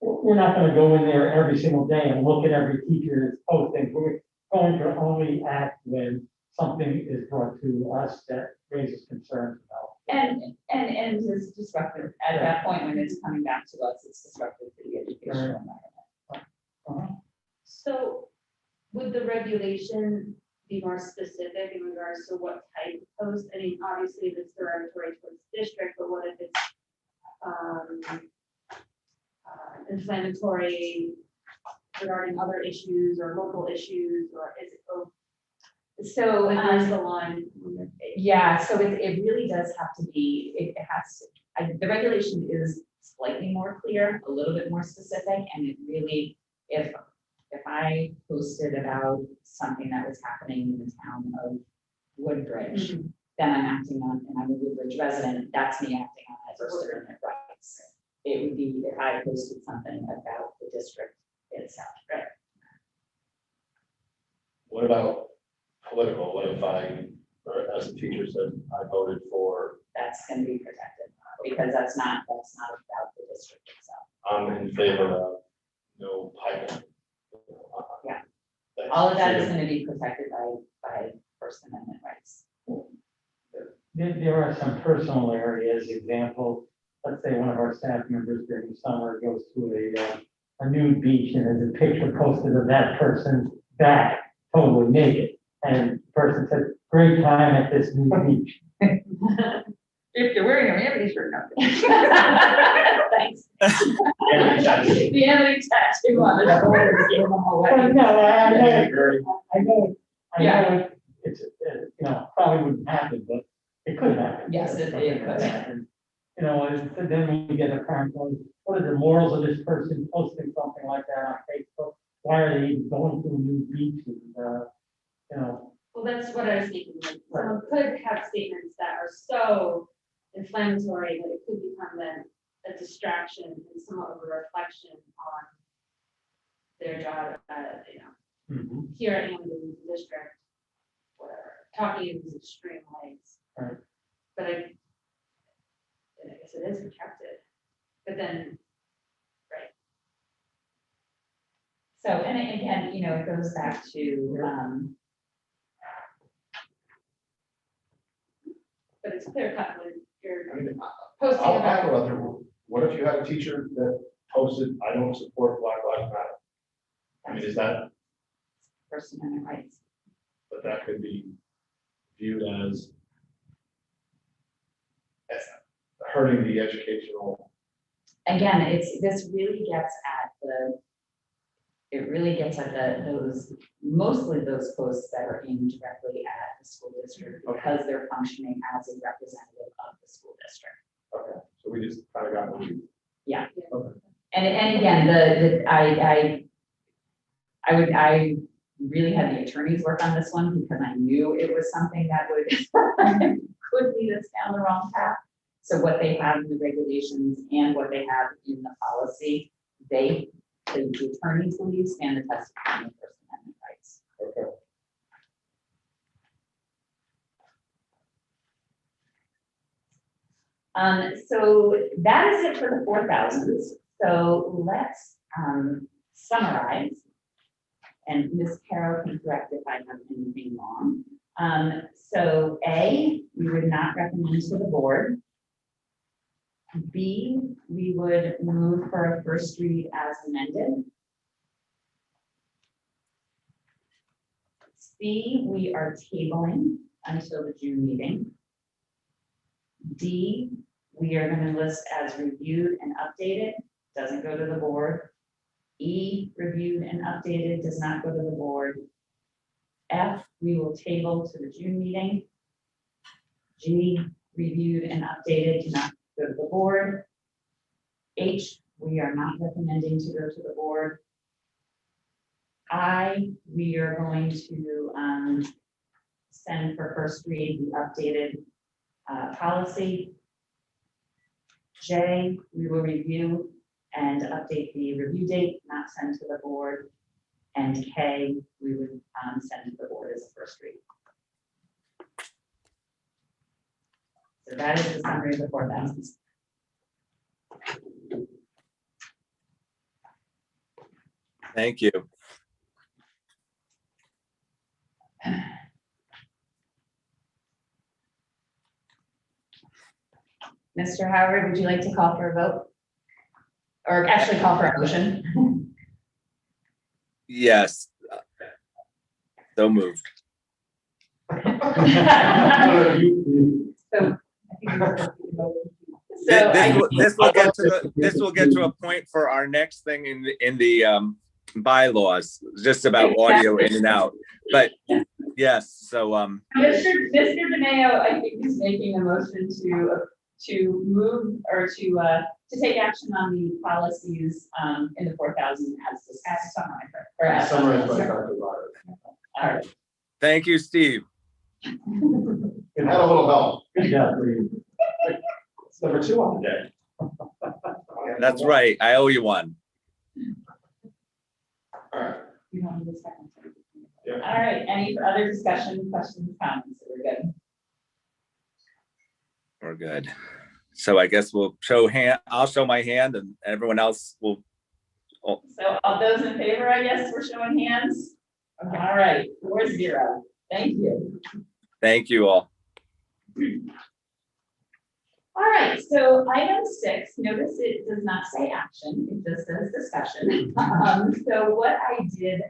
we're not gonna go in there every single day and look at every teacher that's posting. We're going to only act when something is brought to us that raises concerns about. And is disruptive, at that point when it's coming back to us, it's disruptive to the educational environment. Uh-huh. So would the regulation be more specific in regards to what type of post? I mean, obviously if it's derogatory towards the district, but what if it's inflammatory regarding other issues or local issues, or is it, So, like, where's the line? yeah, so it really does have to be, it has to, the regulation is slightly more clear, a little bit more specific, and it really, if I posted about something that was happening in the town of Woodbridge, then I'm acting on, and I'm a Woodbridge resident, that's me acting on my First Amendment rights. It would be if I posted something about the district itself, right? What about political? What if I, or as a teacher said, I voted for, That's gonna be protected, because that's not about the district itself. I'm in favor of no piping. Yeah. That's All of that is freedom. gonna be protected by First Amendment rights. There are some personal areas, example, let's say one of our staff members during the summer goes to a nude beach and there's a picture posted of that person's back, totally naked. And the person said, great time at this nude beach. If you're wearing a Amity shirt, no. Thanks. Amity tattoo. The Amity tattoo on the shoulder, give them away. No, I know, I Yeah. know, it's, probably wouldn't happen, but it could happen. Yes, it could. happen. And then we get a parent going, what are the morals of this person posting something like that on Facebook? Why are they even going to a new beach? And, Well, that's what I was thinking, like, someone could have statements that are so inflammatory that it could become then a distraction and somewhat of a reflection on their job, mhm. here at Amity District, whatever, talking in these extreme ways. Right. But I guess it is protected, but then, So, and again, it goes back to, but it's clear cut when you're I mean, posting I'll about. throw out there, what if you had a teacher that posted, I don't support Black Lives Matter? I mean, is that, First Amendment rights. but that could be viewed as hurting the educational. Again, this really gets at mostly those posts that are aimed directly at the school district because they're functioning as a representative of the school district. Okay, so we just kind of got moved. Yeah. Okay. And again, I really had the attorneys work on this one because I knew it was something that could lead us down the wrong path. So what they have in the regulations and what they have in the policy, the attorneys believe stand the test of time of First Amendment rights. Okay. So that is it for the 4,000s. So let's summarize. And Ms. Carroll can correct if I have anything wrong. So A, we would not recommend to the board. B, we would move for a first read as amended. C, we are tabling until the June meeting. D, we are going to list as reviewed and updated, doesn't go to the board. E, reviewed and updated, does not go to the board. F, we will table to the June meeting. G, reviewed and updated, do not go to the board. H, we are not recommending to go to the board. I, we are going to send for first read the updated policy. J, we will review and update the review date, not send to the board. And K, we would send to the board as a first read. that is the summary of the 4,000. Thank you. Mr. Howard, would you like to call for a vote? Or actually call for a motion? Yes. So moved. So. So This will get to a point for our next thing in the bylaws, just about audio in and out. But yes, so Mr. DeMayo, I think is making a motion to move or to take action on the policies in the 4,000 as discussed. Summarized by Dr. Byers. All right. thank you, Steve. It had a little help. Good job, Reed. It's number 2 on the day. That's right. I owe you one. All right. You don't need a second. Yeah. All right, any other discussion, questions, comments? We're good. We're good. So I guess we'll show hand. I'll show my hand, and everyone else will. So all those in favor, I guess, we're showing hands. All right, 4-0. Thank you. Thank you all. All right, so item 6, notice it does not say action, it just says discussion. So what I did,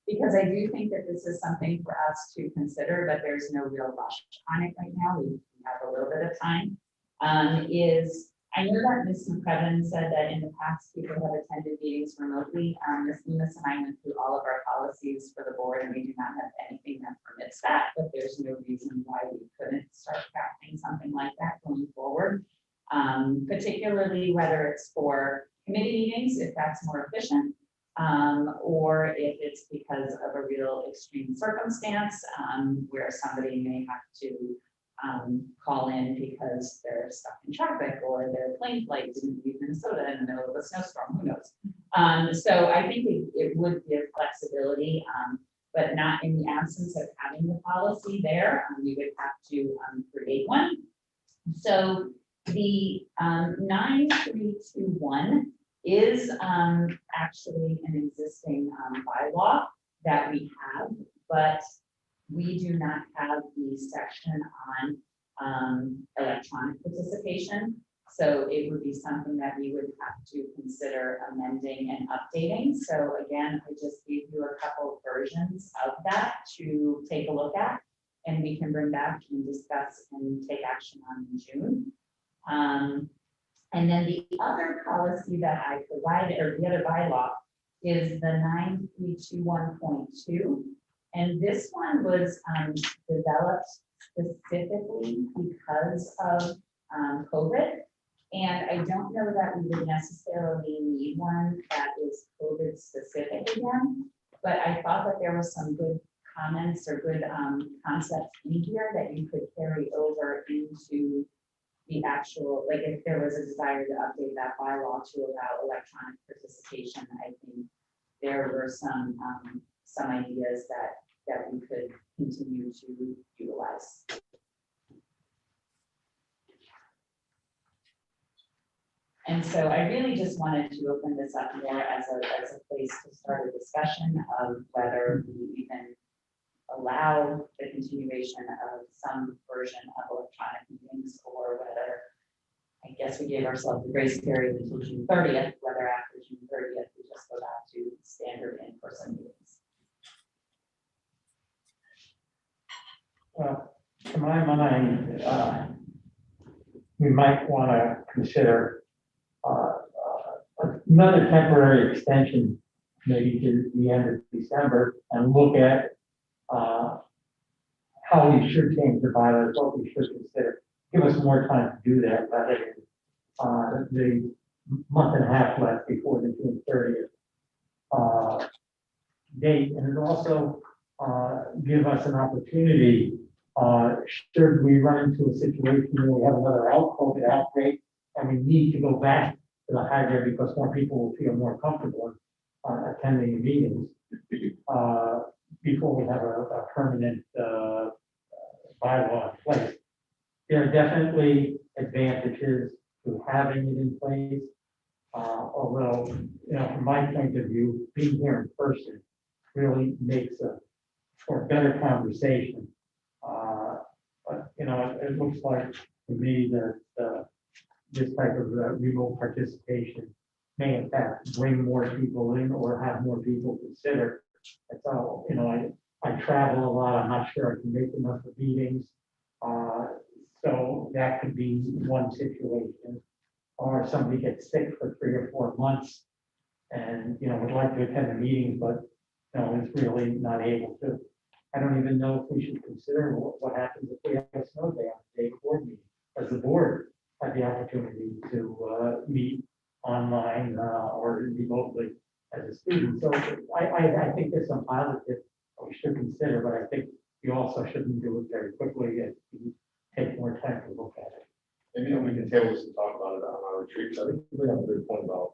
because I do think that this is something for us to consider, but there's no real rush on it right now, we have a little bit of time, is I know that Ms. McCrevin said that in the past, people have attended meetings remotely. Ms. Loomis and I went through all of our policies for the board, and we do not have anything that permits that, but there's no reason why we couldn't start crafting something like that going forward. Particularly whether it's for committee meetings, if that's more efficient, or if it's because of a real extreme circumstance, where somebody may have to call in because they're stuck in traffic or their plane flight didn't leave Minnesota in the middle of a snowstorm, who knows? So I think it would give flexibility, but not in the absence of having the policy there. We would have to create one. So the 9321 is actually an existing bylaw that we have, but we do not have the section on electronic participation. So it would be something that we would have to consider amending and updating. So again, I just gave you a couple versions of that to take a look at, and we can bring back and discuss and take action on in June. And then the other policy that I provided, or the other bylaw, is the 9321.2. And this one was developed specifically because of COVID. And I don't know that we would necessarily need one that is COVID specific again, but I thought that there was some good comments or good concepts in here that you could carry over into the actual, like if there was a desire to update that bylaw to allow electronic participation, I think there were some ideas that we could continue to utilize. And so I really just wanted to open this up more as a place to start a discussion of whether we even allow the continuation of some version of electronic meetings, or whether, I guess we gave ourselves the grace period until June 30th, whether after June 30th, we just go back to standard in-person meetings. To my mind, we might want to consider another temporary extension, maybe to the end of December, and look at how we should change the bylaws, what we should consider. Give us more time to do that rather than the month and a half left before the June 30th date. And it also give us an opportunity, should we run into a situation where we have another COVID outbreak and we need to go back to the hybrid because more people will feel more comfortable attending the meetings before we have a permanent bylaw in place. there are definitely advantages to having it in place. Although, from my point of view, being here in person really makes for a better conversation. But, it looks like to me that this type of remote participation may in fact bring more people in or have more people consider. That's all, I travel a lot, I'm not sure I can make enough of meetings. So that could be one situation. Or somebody gets sick for 3 or 4 months and, would like to attend the meeting, but, is really not able to. I don't even know if we should consider what happens if we have a snow day on the day of board meeting. As the board had the opportunity to meet online or remotely as a student. So I think there's some positive we should consider, but I think we also shouldn't do it very quickly and take more time to look at it. Maybe we can table this and talk about it on our retreat. So I think we have a good point about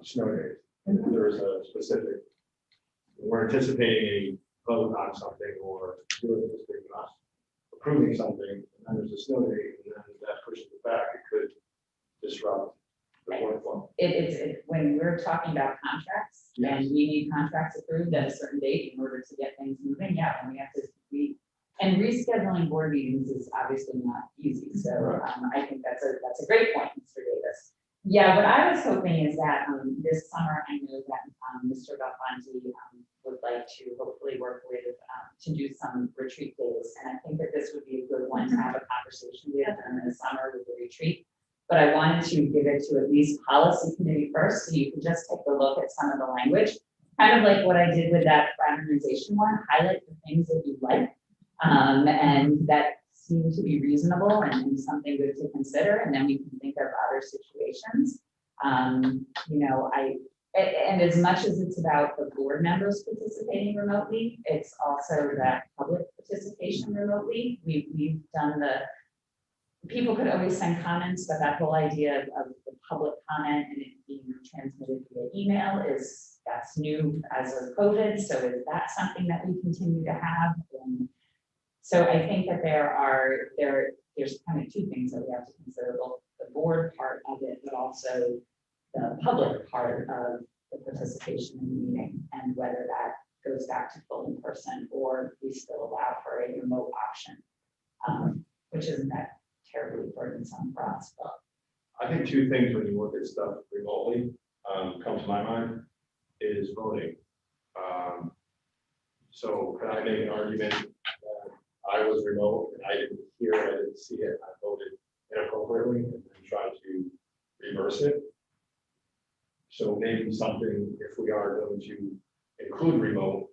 snow days. And if there is a specific, we're anticipating a vote on something or doing this big enough, approving something, and then there's a snow day, and then that pushes it back, it could disrupt the workflow. When we're talking about contracts and we need contracts approved at a certain date in order to get things moving, and we have to, and rescheduling board meetings is obviously not easy. So I think that's a great point, Mr. Davis. Yeah, what I was hoping is that this summer, I know that Mr. Belfonte would like to hopefully work with to do some retreat days. And I think that this would be a good one to have a conversation with in the summer with the retreat. But I wanted to give it to at least policy committee first, so you can just take a look at some of the language, kind of like what I did with that fraternization one, highlight the things that you like and that seem to be reasonable and something good to consider, and then we can think of other situations. And as much as it's about the board members participating remotely, it's also that public participation remotely. We've done people could always send comments, but that whole idea of the public comment and it being transmitted via email that's new as of COVID. So is that something that we continue to have? And so I think that there's kind of two things that we have to consider, both the board part of it, but also the public part of the participation in the meeting and whether that goes back to full in person or we still allow for a remote option, which isn't that terribly burdensome for us. But I think two things when you look at stuff remotely come to my mind is voting. So can I make an argument that I was remote and I didn't hear it, I didn't see it, I voted inappropriately and then try to reverse it? So maybe something, if we are going to include remote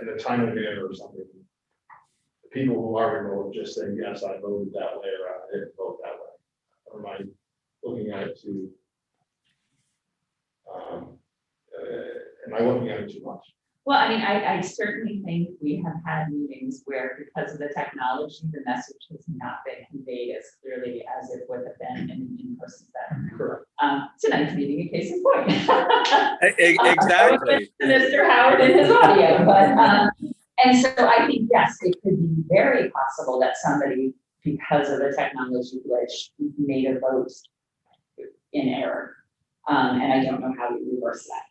in a timely manner or something, the people who are remote just say, yes, I voted that way or I didn't vote that way. Or am I looking at it too, am I looking at it too much? well, I mean, I certainly think we have had meetings where because of the technology, the message has not been conveyed as clearly as it would have been in an in-person setting. Correct. Tonight's meeting, a case in point. Exactly. Mr. Howard in his audio, but, and so I think, yes, it could be very possible that somebody, because of the technology glitch, made a vote in error. And I don't know how we reverse that.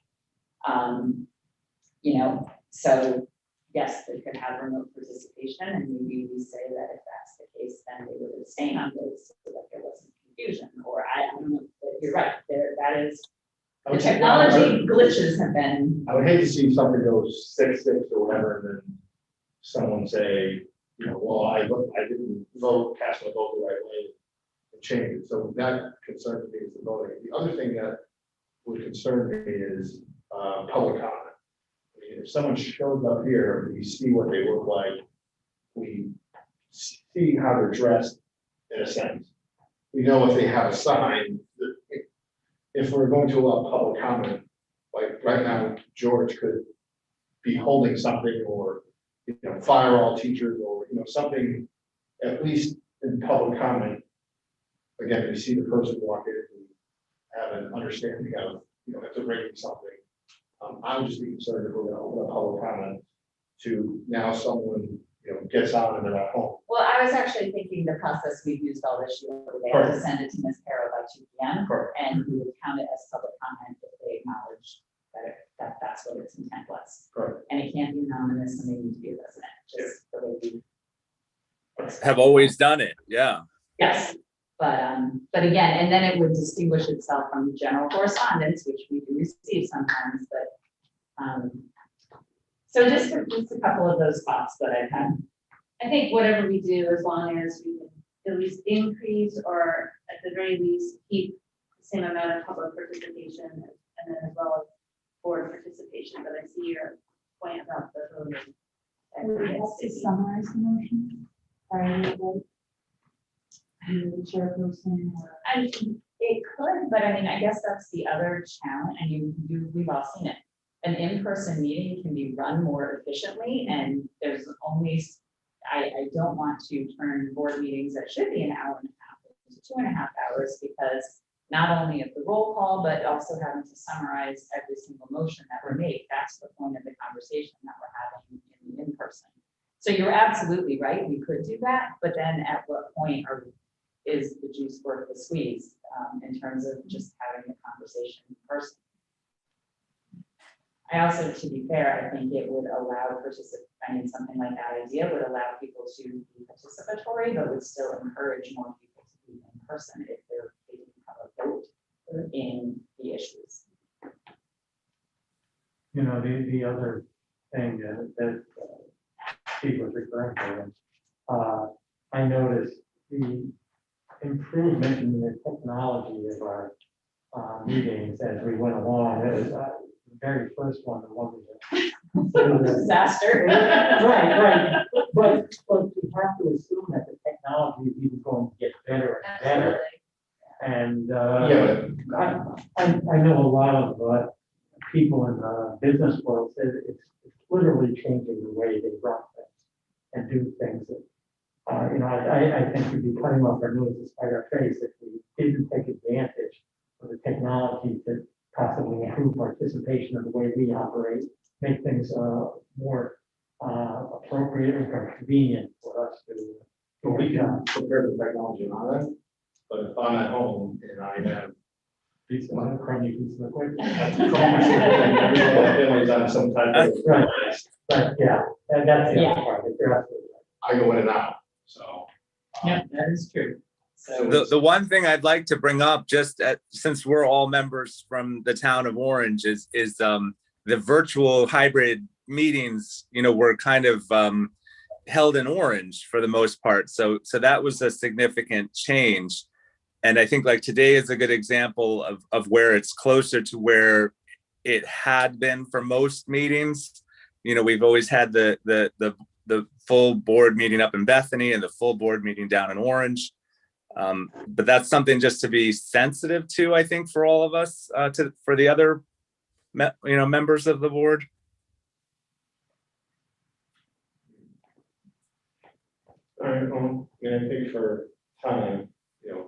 So yes, they could have remote participation and maybe we say that if that's the case, then they would abstain on those so that there wasn't confusion, or I don't know, but you're right, that is, the technology glitches have been. I would hate to see something go 6-6 or whatever, and then someone say, well, I didn't vote, cast my vote the right way, and change it. So that concerns me is the voting. The other thing that would concern me is public comment. I mean, if someone shows up here, we see what they look like, we see how they're dressed, in a sense. We know if they have a sign. If we're going to allow public comment, like right now, George could be holding something or, fire all teachers or, something, at least in public comment. Again, we see the person walk in, we have an understanding of, if they're breaking something. I would just be concerned if we're going to open up public comment to now someone gets on and they're not home. Well, I was actually thinking the process we've used all this year, where they have to send it to Ms. Carroll by 2 p.m. Correct. And we would count it as public comment if they acknowledge that that's what its intent was. Correct. And it can't be anonymous and they need to be a resident, just the way we. Have always done it, yeah. Yes, but again, and then it would distinguish itself from general correspondence, which we do receive sometimes, but, so just a couple of those thoughts that I've had. I think whatever we do, as long as we can at least increase or at the very least keep the same amount of public participation and then as well as board participation, but I see your point about the voting. Would you have to summarize the motion? The chairperson or? I mean, it could, but I mean, I guess that's the other challenge, and we've all seen it. An in-person meeting can be run more efficiently, and there's only, I don't want to turn board meetings that should be an hour and a half into 2.5 hours, because not only of the roll call, but also having to summarize every single motion that we make. That's the point of the conversation that we're having in person. So you're absolutely right, we could do that, but then at what point is the juice worth the squeeze, in terms of just having the conversation in person? I also, to be fair, I think it would allow something like that idea would allow people to be participatory, but would still encourage more people to be in person if they didn't have a vote in the issues. The other thing that Steve was referring to, I noticed the improvement in the technology of our meetings as we went along. It was the very first one, the one we Disaster. right. But you have to assume that the technology is even going to get better and better. And I know a lot of people in the business world say it's literally changing the way they run things and do things. I think we'd be cutting off our nose to spite our face if we didn't take advantage of the technology to possibly improve participation in the way we operate, make things more appropriate and convenient for us to. We can prepare the technology on it, but if I'm at home and I have Crummy piece of equipment. Family's on some type of. Right. But yeah, that's the other part. You're absolutely right. I go in and out, so. Yeah, that is true. So The one thing I'd like to bring up, since we're all members from the town of Orange, is the virtual hybrid meetings, were kind of held in Orange for the most part. So that was a significant change. And I think like today is a good example of where it's closer to where it had been for most meetings. We've always had the full board meeting up in Bethany and the full board meeting down in Orange. But that's something just to be sensitive to, I think, for all of us, for the other, members of the board. All right, well, I think for time,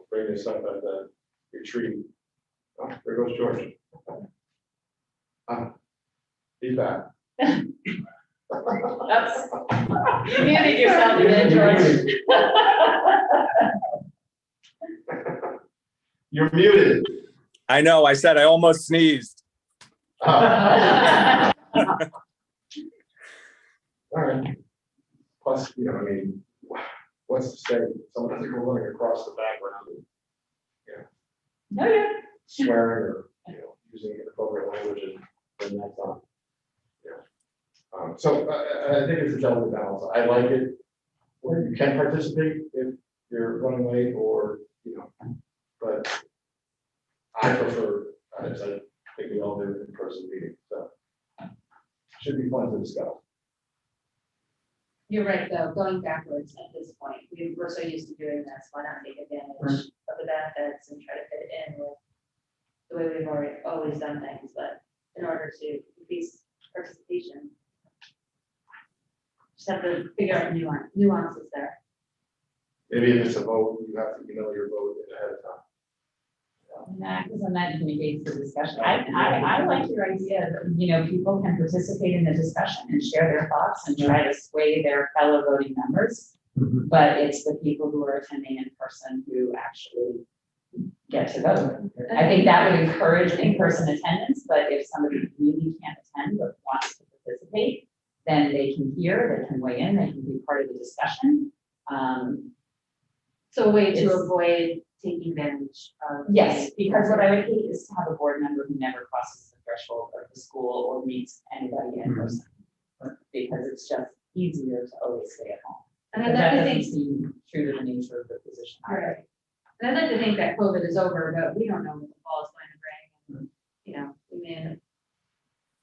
bring this up at the retreat. Oh, there goes George. He's back. that's, you muted yourself again, George. You're muted. I know, I said I almost sneezed. Oh. All right. Plus, what's to say, someone doesn't go running across the background and, No, yeah. swearing or, using inappropriate language and then that's on. So I think it's a delicate balance. I like it where you can participate if you're running late or, but I prefer, as I think we all do, in-person meeting, so should be fun to discuss. You're right, though, going backwards at this point, we're so used to doing this, why not take advantage of the benefits and try to fit it in with the way we've always done things, but in order to increase participation, just have to figure out nuances there. Maybe if it's a vote, you have to your vote ahead of time. Because then that indicates the discussion. I like your idea that, you know, people can participate in the discussion and share their thoughts and try to sway their fellow voting members. Mhm. But it's the people who are attending in person who actually get to vote. I think that would encourage in-person attendance, but if somebody really can't attend but wants to participate, then they can hear, they can weigh in, they can be part of the discussion. So a way to It's- avoid taking advantage of. Yes, because what I would hate is to have a board member who never crosses the threshold of the school or meets anybody in Mhm. person. Because it's just easier to always stay at home. And But I'd that like to doesn't think, seem true to the nature of the position. right. And I'd like to think that COVID is over, but we don't know what the fall is going to bring. And, you know, we may,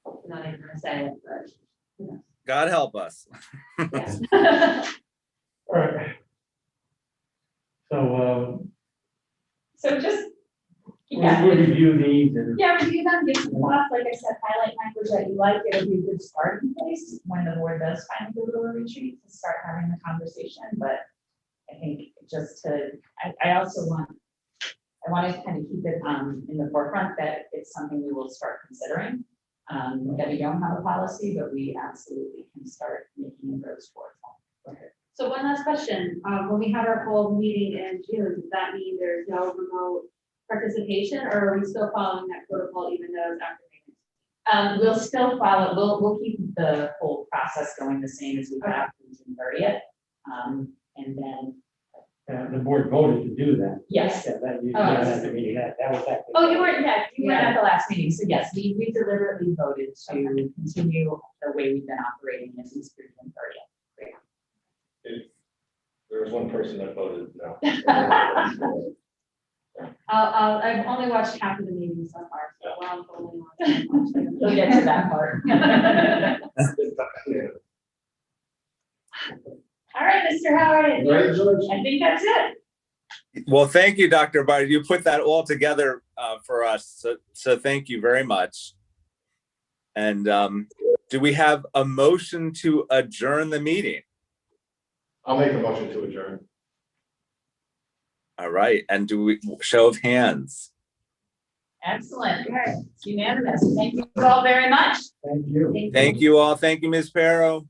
I'm not even gonna say it, but, you know. God help us. Yeah. All right. So, So just, we'll review these and. yeah, review them, give some thoughts, like I said, highlight language that you like, it'll be a good starting place when the board does finally go to a retreat to start having the conversation, but I think just to, I also want to kind of keep it in the forefront that it's something we will start considering. That we don't have a policy, but we absolutely can start making inroads towards that. So one last question, when we have our full meeting in June, does that mean there's no remote participation, or are we still following that protocol even though it's after meetings? We'll still follow, we'll keep the whole process going the same as we have through June 30th. And then, The board voted to do that. yes. Yeah, that, you, Oh, yeah, I that, meeting, that was actually. Oh, you weren't, yeah, you weren't at the last meeting, so yes, we deliberately voted to continue the way we've been operating at least through June 30th. There was one person that voted no. I've only watched half of the meeting so far, so while I'm holding on. We'll get to that part. All right, Mr. Howard, I think that's it. Well, thank you, Dr. Byers. You put that all together for us. So thank you very much. And do we have a motion to adjourn the meeting? I'll make a motion to adjourn. All right. And do we show of hands? Excellent, it's unanimous. Thank you all very much. Thank you. Thank you all. Thank you, Ms. Perro.